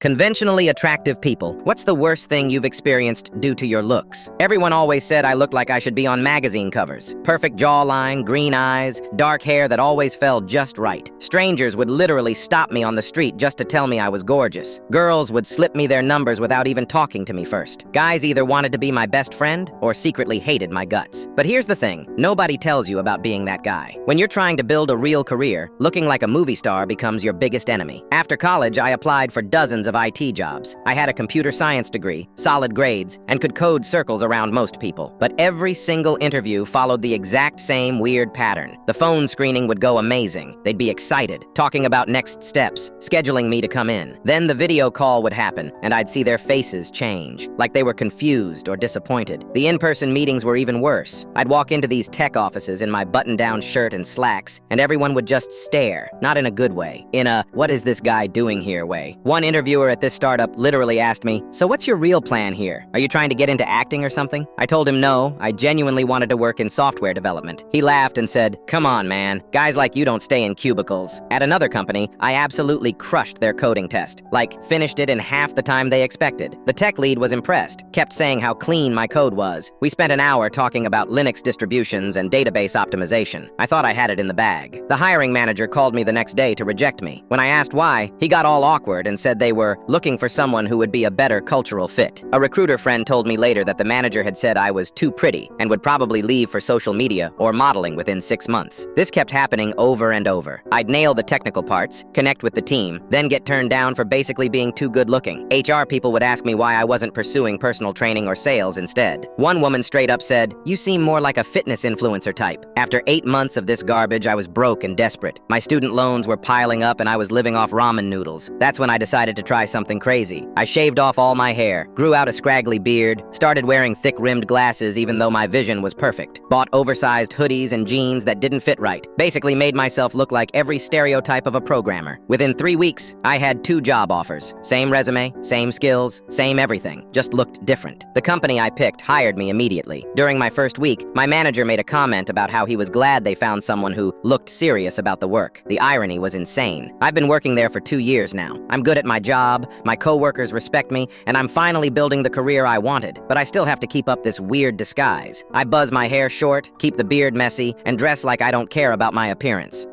Conventionally attractive people. What's the worst thing you've experienced due to your looks? Everyone always said I looked like I should be on magazine covers. Perfect jawline, green eyes, dark hair that always fell just right. Strangers would literally stop me on the street just to tell me I was gorgeous. Girls would slip me their numbers without even talking to me first. Guys either wanted to be my best friend or secretly hated my guts. But here's the thing, nobody tells you about being that guy. When you're trying to build a real career, looking like a movie star becomes your biggest enemy. After college, I applied for dozens of IT jobs. I had a computer science degree, solid grades, and could code circles around most people. But every single interview followed the exact same weird pattern. The phone screening would go amazing. They'd be excited, talking about next steps, scheduling me to come in. Then the video call would happen, and I'd see their faces change, like they were confused or disappointed. The in-person meetings were even worse. I'd walk into these tech offices in my button-down shirt and slacks, and everyone would just stare, not in a good way, in a "what is this guy doing here" way. One interviewer at this startup literally asked me, "So what's your real plan here? Are you trying to get into acting or something?" I told him no, I genuinely wanted to work in software development. He laughed and said, "Come on, man. Guys like you don't stay in cubicles." At another company, I absolutely crushed their coding test. Like, finished it in half the time they expected. The tech lead was impressed, kept saying how clean my code was. We spent an hour talking about Linux distributions and database optimization. I thought I had it in the bag. The hiring manager called me the next day to reject me. When I asked why, he got all awkward and said they were looking for someone who would be a better cultural fit. A recruiter friend told me later that the manager had said I was too pretty and would probably leave for social media or modeling within 6 months. This kept happening over and over. I'd nail the technical parts, connect with the team, then get turned down for basically being too good looking. HR people would ask me why I wasn't pursuing personal training or sales instead. One woman straight up said, "You seem more like a fitness influencer type." After 8 months of this garbage, I was broke and desperate. My student loans were piling up and I was living off ramen noodles. That's when I decided to try something crazy. I shaved off all my hair, grew out a scraggly beard, started wearing thick-rimmed glasses even though my vision was perfect, bought oversized hoodies and jeans that didn't fit right, basically made myself look like every stereotype of a programmer. Within 3 weeks, I had 2 job offers. Same resume, same skills, same everything, just looked different. The company I picked hired me immediately. During my first week, my manager made a comment about how he was glad they found someone who looked serious about the work. The irony was insane. I've been working there for 2 years now. I'm good at my job, my coworkers respect me, and I'm finally building the career I wanted, but I still have to keep up this weird disguise. I buzz my hair short, keep the beard messy, and dress like I don't care about my appearance.